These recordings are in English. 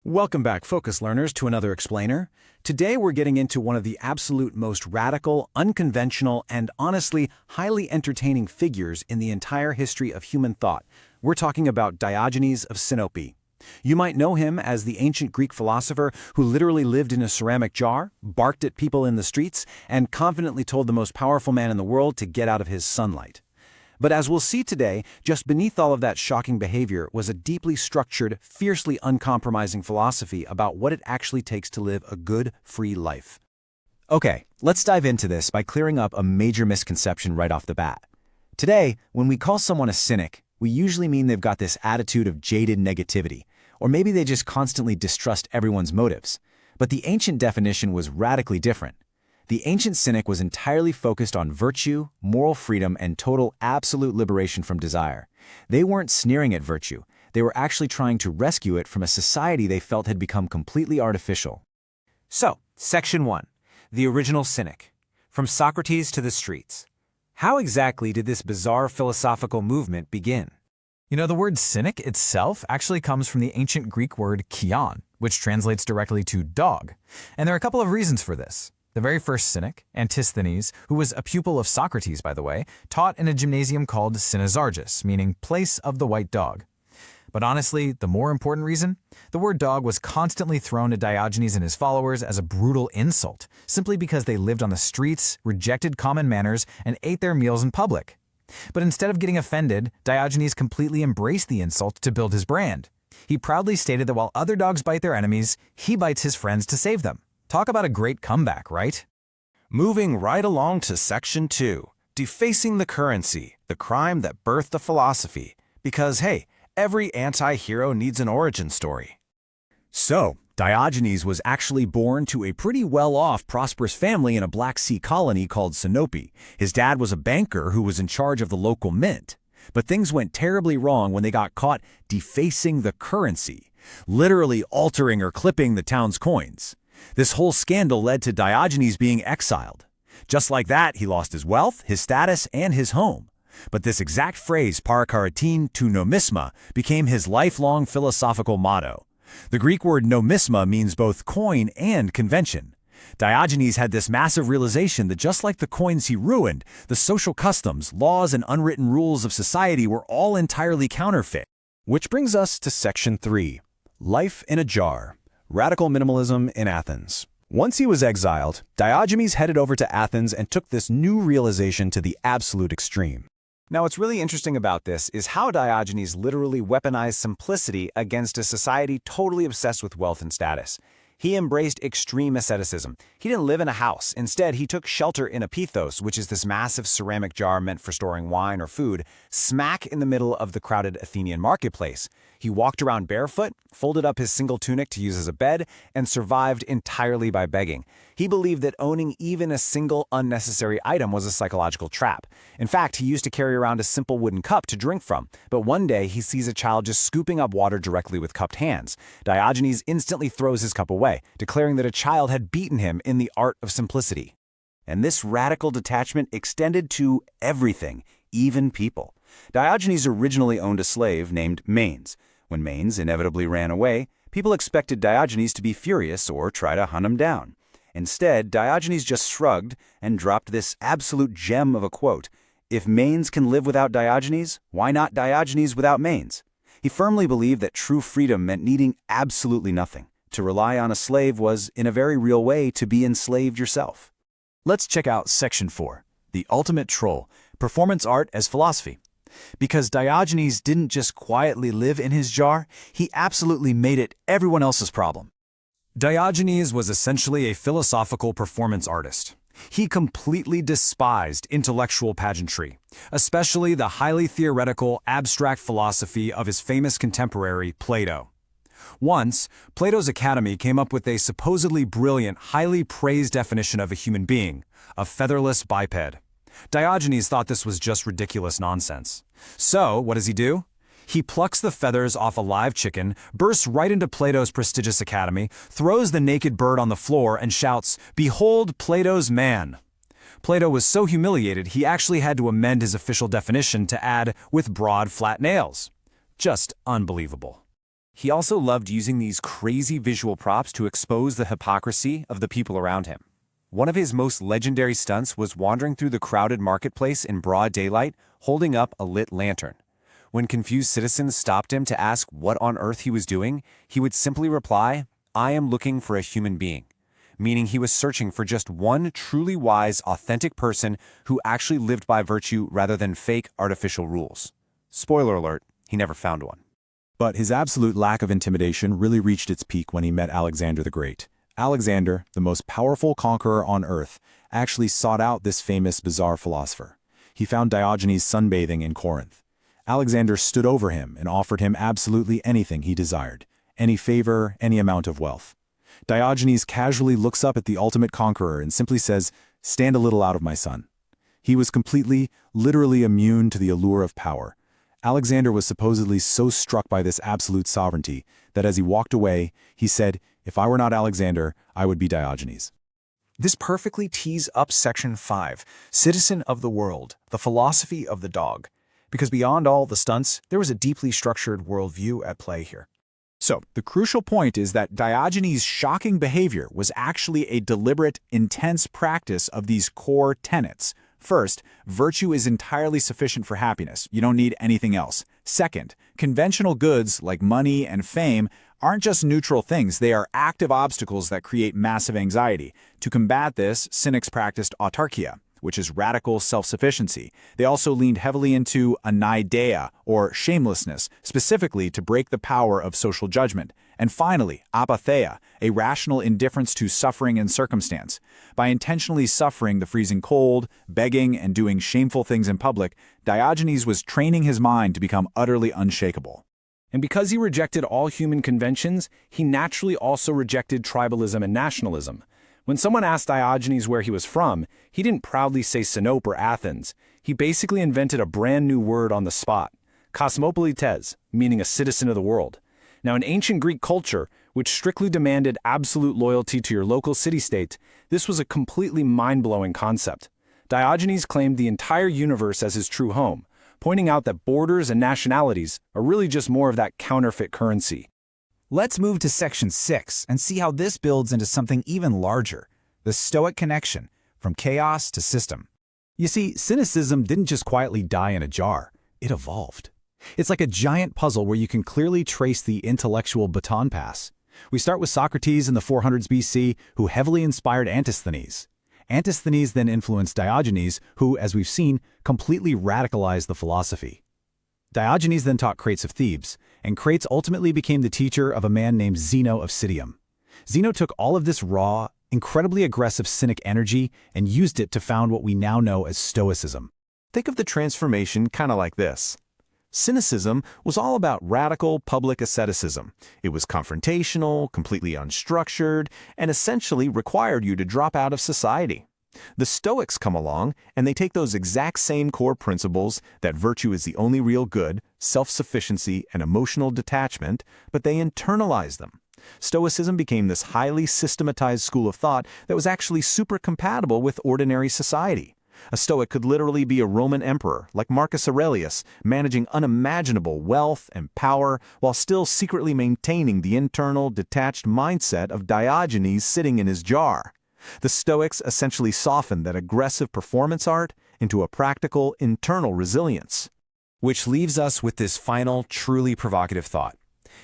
Welcome back, Focus Learners, to another explainer. Today we're getting into one of the absolute most radical, unconventional, and honestly, highly entertaining figures in the entire history of human thought. We're talking about Diogenes of Sinope. You might know him as the ancient Greek philosopher who literally lived in a ceramic jar, barked at people in the streets, and confidently told the most powerful man in the world to get out of his sunlight. But as we'll see today, just beneath all of that shocking behavior was a deeply structured, fiercely uncompromising philosophy about what it actually takes to live a good, free life. Okay, let's dive into this by clearing up a major misconception right off the bat. Today, when we call someone a cynic, we usually mean they've got this attitude of jaded negativity, or maybe they just constantly distrust everyone's motives. But the ancient definition was radically different. The ancient cynic was entirely focused on virtue, moral freedom, and total absolute liberation from desire. They weren't sneering at virtue. They were actually trying to rescue it from a society they felt had become completely artificial. So, Section 1. The original cynic. From Socrates to the streets. How exactly did this bizarre philosophical movement begin? The word cynic itself actually comes from the ancient Greek word kion, which translates directly to dog. And there are a couple of reasons for this. The very first cynic, Antisthenes, who was a pupil of Socrates, by the way, taught in a gymnasium called Cynosargus, meaning place of the white dog. But honestly, the more important reason? The word dog was constantly thrown at Diogenes and his followers as a brutal insult, simply because they lived on the streets, rejected common manners, and ate their meals in public. But instead of getting offended, Diogenes completely embraced the insult to build his brand. He proudly stated that while other dogs bite their enemies, he bites his friends to save them. Talk about a great comeback, right? Moving right along to Section 2, defacing the currency, the crime that birthed the philosophy. Because, hey, every anti-hero needs an origin story. So, Diogenes was actually born to a pretty well-off, prosperous family in a Black Sea colony called Sinope. His dad was a banker who was in charge of the local mint. But things went terribly wrong when they got caught defacing the currency, literally altering or clipping the town's coins. This whole scandal led to Diogenes being exiled. Just like that, he lost his wealth, his status, and his home. But this exact phrase, parakaratin to nomisma, became his lifelong philosophical motto. The Greek word nomisma means both coin and convention. Diogenes had this massive realization that just like the coins he ruined, the social customs, laws, and unwritten rules of society were all entirely counterfeit. Which brings us to Section 3, life in a jar. Radical minimalism in Athens. Once he was exiled, Diogenes headed over to Athens and took this new realization to the absolute extreme. Now, what's really interesting about this is how Diogenes literally weaponized simplicity against a society totally obsessed with wealth and status. He embraced extreme asceticism. He didn't live in a house. Instead, he took shelter in a pithos, which is this massive ceramic jar meant for storing wine or food, smack in the middle of the crowded Athenian marketplace. He walked around barefoot, folded up his single tunic to use as a bed, and survived entirely by begging. He believed that owning even a single unnecessary item was a psychological trap. In fact, he used to carry around a simple wooden cup to drink from, but one day he sees a child just scooping up water directly with cupped hands. Diogenes instantly throws his cup away, declaring that a child had beaten him in the art of simplicity. And this radical detachment extended to everything, even people. Diogenes originally owned a slave named Manes. When Manes inevitably ran away, people expected Diogenes to be furious or try to hunt him down. Instead, Diogenes just shrugged and dropped this absolute gem of a quote: "If Manes can live without Diogenes, why not Diogenes without Manes?" He firmly believed that true freedom meant needing absolutely nothing. To rely on a slave was, in a very real way, to be enslaved yourself. Let's check out Section 4, the ultimate troll, performance art as philosophy. Because Diogenes didn't just quietly live in his jar, he absolutely made it everyone else's problem. Diogenes was essentially a philosophical performance artist. He completely despised intellectual pageantry, especially the highly theoretical, abstract philosophy of his famous contemporary, Plato. Once, Plato's Academy came up with a supposedly brilliant, highly praised definition of a human being, a featherless biped. Diogenes thought this was just ridiculous nonsense. So, what does he do? He plucks the feathers off a live chicken, bursts right into Plato's prestigious academy, throws the naked bird on the floor, and shouts, "Behold Plato's man!" Plato was so humiliated he actually had to amend his official definition to add, "with broad, flat nails." Just unbelievable. He also loved using these crazy visual props to expose the hypocrisy of the people around him. One of his most legendary stunts was wandering through the crowded marketplace in broad daylight, holding up a lit lantern. When confused citizens stopped him to ask what on earth he was doing, he would simply reply, "I am looking for a human being," meaning he was searching for just one truly wise, authentic person who actually lived by virtue rather than fake, artificial rules. Spoiler alert, he never found one. But his absolute lack of intimidation really reached its peak when he met Alexander the Great. Alexander, the most powerful conqueror on earth, actually sought out this famous, bizarre philosopher. He found Diogenes sunbathing in Corinth. Alexander stood over him and offered him absolutely anything he desired, any favor, any amount of wealth. Diogenes casually looks up at the ultimate conqueror and simply says, "Stand a little out of my sun." He was completely, literally immune to the allure of power. Alexander was supposedly so struck by this absolute sovereignty that as he walked away, he said, "If I were not Alexander, I would be Diogenes." This perfectly tees up Section 5, Citizen of the World, the Philosophy of the Dog. Because beyond all the stunts, there was a deeply structured worldview at play here. So, the crucial point is that Diogenes' shocking behavior was actually a deliberate, intense practice of these core tenets. First, virtue is entirely sufficient for happiness. You don't need anything else. Second, conventional goods like money and fame aren't just neutral things, they are active obstacles that create massive anxiety. To combat this, Cynics practiced autarkia, which is radical self-sufficiency. They also leaned heavily into anaideia, or shamelessness, specifically to break the power of social judgment. And finally, apatheia, a rational indifference to suffering and circumstance. By intentionally suffering the freezing cold, begging, and doing shameful things in public, Diogenes was training his mind to become utterly unshakable. And because he rejected all human conventions, he naturally also rejected tribalism and nationalism. When someone asked Diogenes where he was from, he didn't proudly say Sinope or Athens. He basically invented a brand new word on the spot, cosmopolites, meaning a citizen of the world. Now, in ancient Greek culture, which strictly demanded absolute loyalty to your local city-state, this was a completely mind-blowing concept. Diogenes claimed the entire universe as his true home, pointing out that borders and nationalities are really just more of that counterfeit currency. Let's move to Section 6 and see how this builds into something even larger, the Stoic connection, from chaos to system. You see, Cynicism didn't just quietly die in a jar, it evolved. It's like a giant puzzle where you can clearly trace the intellectual baton pass. We start with Socrates in the 400s BC, who heavily inspired Antisthenes. Antisthenes then influenced Diogenes, who, as we've seen, completely radicalized the philosophy. Diogenes then taught Crates of Thebes, and Crates ultimately became the teacher of a man named Zeno of Citium. Zeno took all of this raw, incredibly aggressive Cynic energy and used it to found what we now know as Stoicism. Think of the transformation kind of like this. Cynicism was all about radical public asceticism. It was confrontational, completely unstructured, and essentially required you to drop out of society. The Stoics come along, and they take those exact same core principles, that virtue is the only real good, self-sufficiency, and emotional detachment, but they internalize them. Stoicism became this highly systematized school of thought that was actually super compatible with ordinary society. A Stoic could literally be a Roman emperor, like Marcus Aurelius, managing unimaginable wealth and power while still secretly maintaining the internal, detached mindset of Diogenes sitting in his jar. The Stoics essentially softened that aggressive performance art into a practical, internal resilience. Which leaves us with this final, truly provocative thought.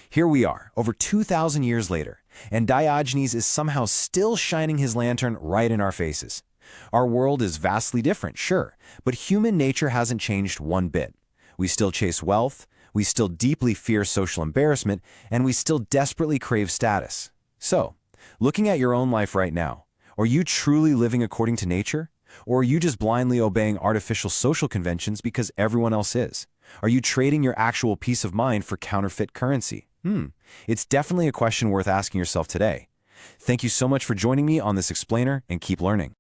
Here we are, over 2,000 years later, and Diogenes is somehow still shining his lantern right in our faces. Our world is vastly different, sure, but human nature hasn't changed one bit. We still chase wealth, we still deeply fear social embarrassment, and we still desperately crave status. So, looking at your own life right now, are you truly living according to nature? Or are you just blindly obeying artificial social conventions because everyone else is? Are you trading your actual peace of mind for counterfeit currency? It's definitely a question worth asking yourself today. Thank you so much for joining me on this explainer, and keep learning.